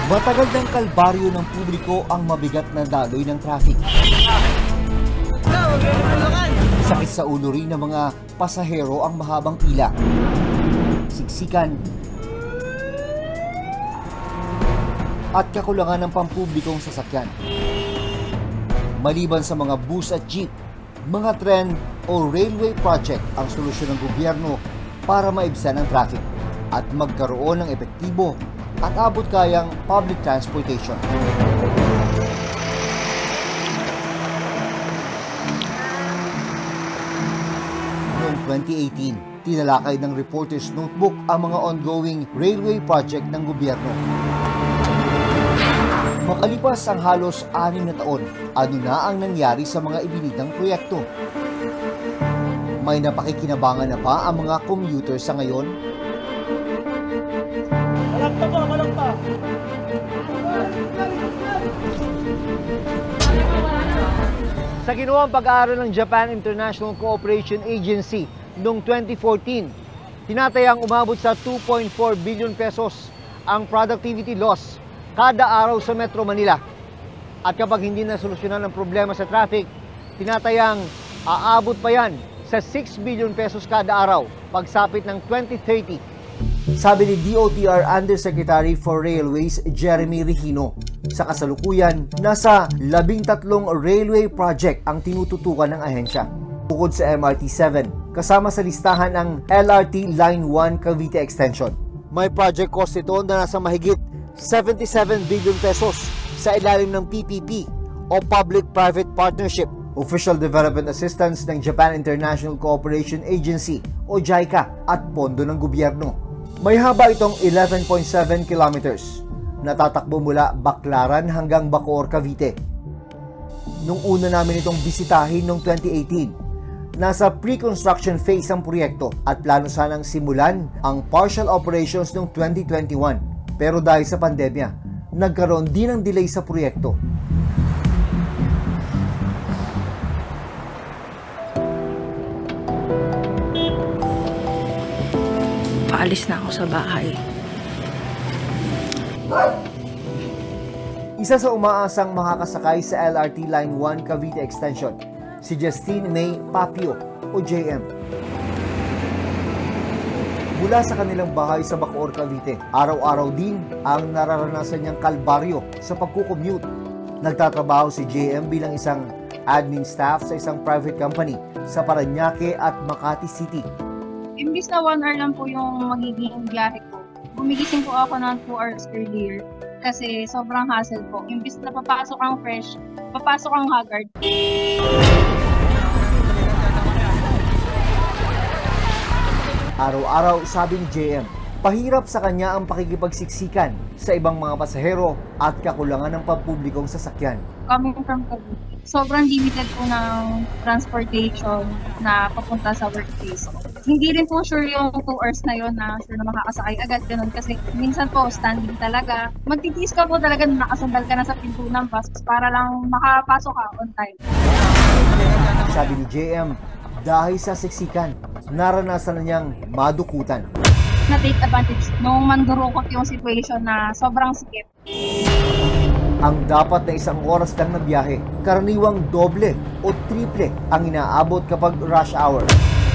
Matagal ng kalbaryo ng publiko ang mabigat na daloy ng traffic. Sakit sa ulo rin ng mga pasahero ang mahabang pila. Siksikan at kakulangan ng pampublikong sasakyan. Maliban sa mga bus at jeep, mga tren o railway project ang solusyon ng gobyerno para maibsan ang traffic at magkaroon ng epektibo at abot kayang public transportation. Noong 2018, tinalakay ng Reporter's Notebook ang mga ongoing railway project ng gobyerno. Makalipas ang halos 6 na taon, ano na ang nangyari sa mga ibinidang proyekto? May napakikinabangan na ba ang mga commuter sa ngayon? Malang pa! Sa ginawang pag-aaral ng Japan International Cooperation Agency noong 2014, tinatayang umabot sa 2.4 billion pesos ang productivity loss kada araw sa Metro Manila. At kapag hindi na solusyonan ang problema sa traffic, tinatayang aabot pa yan sa 6 billion pesos kada araw pagsapit ng 2030. Sabi ni DOTR Undersecretary for Railways Jeremy Regino, sa kasalukuyan, nasa 13 railway project ang tinututukan ng ahensya. Bukod sa MRT-7, kasama sa listahan ang LRT Line 1 Cavite Extension. May project cost ito na nasa mahigit 77 billion pesos sa ilalim ng PPP o Public-Private Partnership, Official Development Assistance ng Japan International Cooperation Agency o JICA at pondo ng gobyerno. May haba itong 11.7 kilometers, natatakbo mula Baclaran hanggang Bacoor, Cavite. Nung una namin itong bisitahin noong 2018, nasa pre-construction phase ang proyekto at plano sanang simulan ang partial operations noong 2021. Pero dahil sa pandemya, nagkaroon din ng delay sa proyekto. Paalis na ako sa bahay. Isa sa umaasang makakasakay sa LRT Line 1 Cavite Extension, si Justine May Papio o JM. Mula sa kanilang bahay sa Bacoor, Cavite, araw-araw din ang nararanasan niyang kalbaryo sa pagkukommute. Nagtatrabaho si JM bilang isang admin staff sa isang private company sa Parañaque at Makati City. Imbis na 1 hour lang po yung magiging biyahe ko, gumigising po ako ng 2 hours earlier kasi sobrang hassle po. Imbis na papasok ang fresh, papasok ang haggard. Araw-araw, sabi ni JM, pahirap sa kanya ang pakikipagsiksikan sa ibang mga pasahero at kakulangan ng pampublikong sasakyan. Coming from Cavite, sobrang limited po ng transportation na papunta sa workplace. Hindi rin po sure yung 2 hours na yun na sure na makakasakay agad ganun kasi minsan po standing talaga. Magtitiis ka po talaga na nakasandal ka na sa pinto ng bus para lang makapasok ka on time. Sabi ni JM, dahil sa siksikan, naranasan na niyang madukutan. Na-take advantage nung mandurukot yung situation na sobrang sikip. Ang dapat na 1 oras lang na biyahe, karaniwang doble o triple ang inaabot kapag rush hour.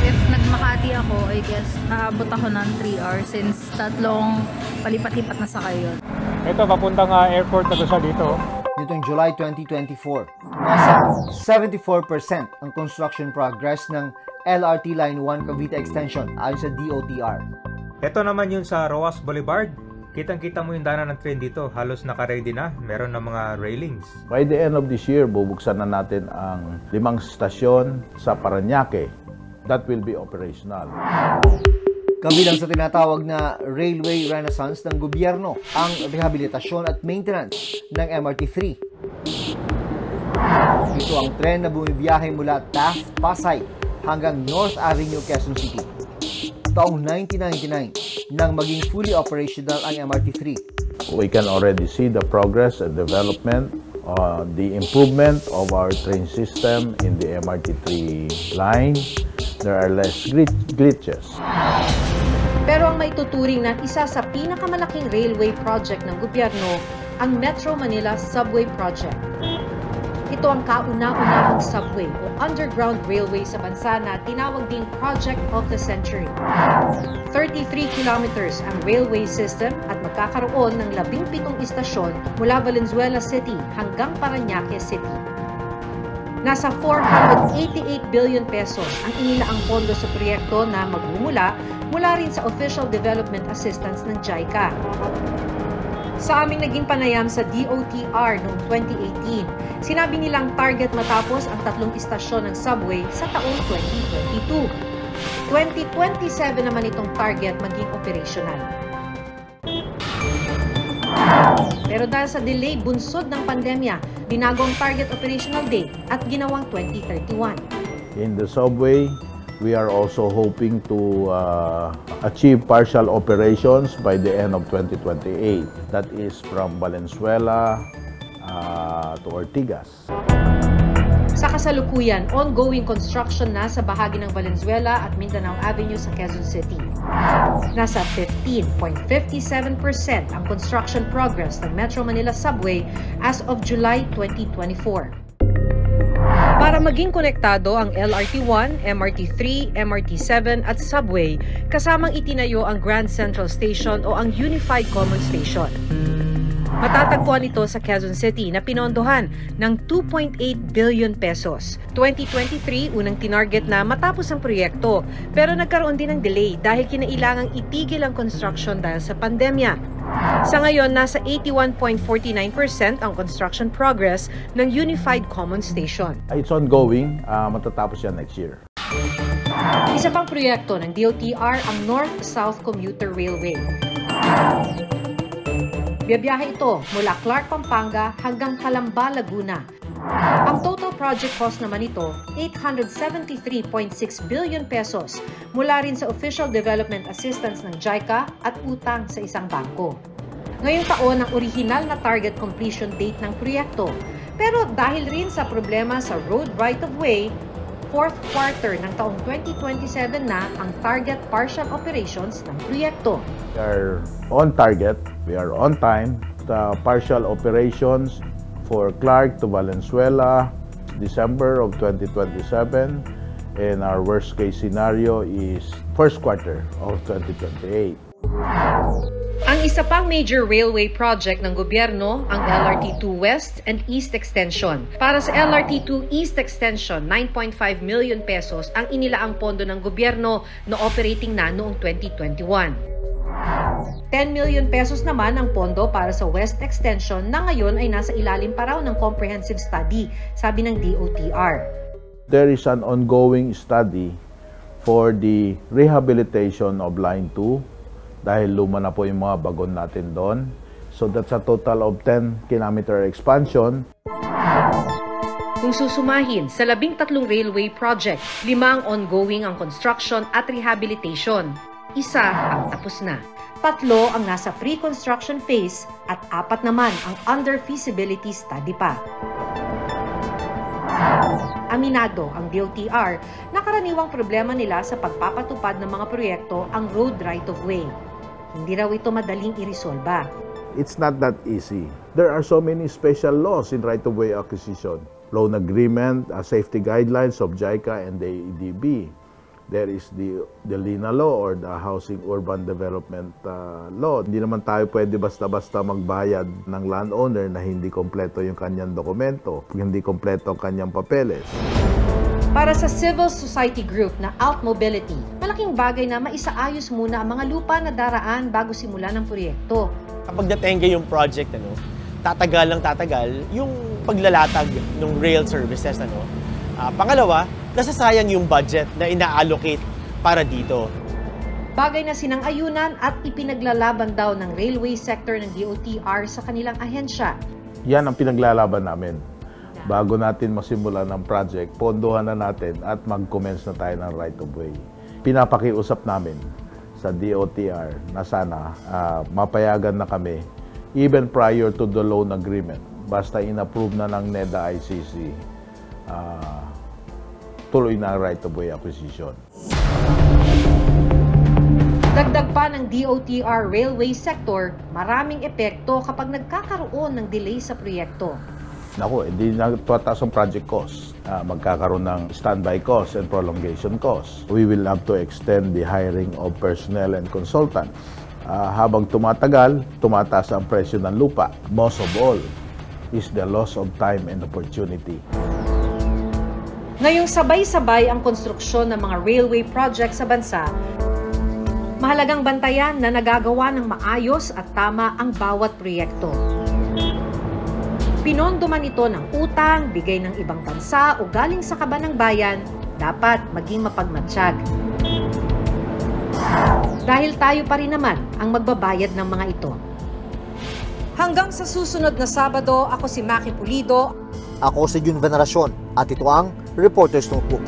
If nagmakati ako, I guess, aabot ako ng 3 hours since tatlong palipat-lipat na sakay yun. Ito, papuntang airport na siya dito. Nitong July 2024, nasa 74% ang construction progress ng LRT Line 1 Cavite Extension ayon sa DOTR. Ito naman yun sa Roas Boulevard. Kitang-kita mo yung daanan ng train dito. Halos naka-ready na. Meron na mga railings. By the end of this year, bubuksan na natin ang 5 stasyon sa Parañaque. That will be operational. Kabilang sa tinatawag na Railway Renaissance ng gobyerno, ang rehabilitasyon at maintenance ng MRT-3. Ito ang tren na bumibiyahe mula Taft, Pasay hanggang North Avenue, Quezon City. Taong 1999 nang maging fully operational ang MRT-3. We can already see the progress and development, the improvement of our train system in the MRT-3 line. There are less glitches. Pero ang maituturing na isa sa pinakamalaking railway project ng gobyerno, ang Metro Manila Subway Project. Ito ang kauna-unahang subway o underground railway sa bansa na tinawag ding Project of the Century. 33 kilometers ang railway system at magkakaroon ng 17 istasyon mula Valenzuela City hanggang Parañaque City. Nasa 488 billion pesos ang inilaang pondo sa proyekto na magmumula mula rin sa Official Development Assistance ng JICA. Sa aming naging panayam sa DOTR noong 2018, sinabi nilang target matapos ang 3 istasyon ng subway sa taong 2022. 2027 naman itong target maging operational. Pero dahil sa delay bunsod ng pandemya, binago ang target operational date at ginawang 2031. In the subway, we are also hoping to achieve partial operations by the end of 2028. That is from Valenzuela to Ortigas. Sa kasalukuyan, ongoing construction na sa bahagi ng Valenzuela at Mindanao Avenue sa Quezon City. Nasa 15.57% ang construction progress ng Metro Manila Subway as of July 2024. Para maging konektado ang LRT1, MRT3, MRT7 at Subway, kasamang itinayo ang Grand Central Station o ang Unified Common Station. Matatagpuan ito sa Quezon City na pinondohan ng 2.8 billion pesos. 2023, unang tinarget na matapos ang proyekto, pero nagkaroon din ng delay dahil kinailangang itigil ang construction dahil sa pandemya. Sa ngayon, nasa 81.49% ang construction progress ng Unified Common Station. It's ongoing, matatapos yan next year. Isa pang proyekto ng DOTR ang North-South Commuter Railway. Biyabiyahe ito mula Clark, Pampanga hanggang Calamba, Laguna. Ang total project cost naman ito, 873.6 billion pesos mula rin sa Official Development Assistance ng JICA at utang sa isang bangko. Ngayong taon ang original na target completion date ng proyekto. Pero dahil rin sa problema sa road right-of-way, fourth quarter ng taong 2027 na ang target partial operations ng proyekto. We are on target, we are on time. The partial operations for Clark to Valenzuela, December of 2027, and our worst case scenario is first quarter of 2028. Ang isa pang major railway project ng gobyerno, ang LRT2 West and East Extension. Para sa LRT2 East Extension, 9.5 million pesos ang inilaang pondo ng gobyerno na operating na noong 2021. 10 million pesos naman ang pondo para sa West Extension na ngayon ay nasa ilalim pa raw ng comprehensive study, sabi ng DOTR. There is an ongoing study for the rehabilitation of Line 2 dahil luma na po yung mga bagon natin doon. So that's a total of 10 kilometer expansion. Kung susumahin sa 13 railway project, 5 ang ongoing ang construction at rehabilitation. Isa ang tapos na. 3 ang nasa pre-construction phase at 4 naman ang under feasibility study pa. Aminado ang DOTR na karaniwang problema nila sa pagpapatupad ng mga proyekto ang road right-of-way. Hindi raw ito madaling irisolba. It's not that easy. There are so many special laws in right-of-way acquisition. Loan agreement, safety guidelines of JICA and the AEDB. There is the LINA law or the Housing Urban Development law. Hindi naman tayo pwede basta-basta magbayad ng landowner na hindi kompleto yung kanyang dokumento, hindi kompleto ang kanyang papeles. Para sa civil society group na Alt Mobility, malaking bagay na maisaayos muna ang mga lupa na daraan bago simulan ng proyekto. Kapag natengge yung project, tatagal yung paglalatag ng rail services. Pangalawa, nasasayang yung budget na ina-allocate para dito. Bagay na sinang-ayunan at ipinaglalaban daw ng railway sector ng DOTR sa kanilang ahensya. Yan ang pinaglalaban namin. Bago natin masimulan ng project, pondohan na natin at mag-commence na tayo ng right-of-way. Pinapakiusap namin sa DOTR na sana mapayagan na kami even prior to the loan agreement. Basta in-approve na ng NEDA ICC, tuloy na ang right-of-way acquisition. Dagdag pa ng DOTR railway sector, maraming epekto kapag nagkakaroon ng delay sa proyekto. Naku, hindi natataas ang project cost. Magkakaroon ng standby cost and prolongation cost. We will have to extend the hiring of personnel and consultants. Habang tumatagal, tumataas ang presyo ng lupa. Most of all is the loss of time and opportunity. Ngayong sabay-sabay ang konstruksyon ng mga railway project sa bansa, mahalagang bantayan na nagagawa ng maayos at tama ang bawat proyekto. Pinondo man ito ng utang, bigay ng ibang bansa o galing sa kaba ng bayan, dapat maging mapagmatsyag. Dahil tayo pa rin naman ang magbabayad ng mga ito. Hanggang sa susunod na Sabado, ako si Maki Pulido. Ako si Jun Veneracion at ito ang Reporters Notebook.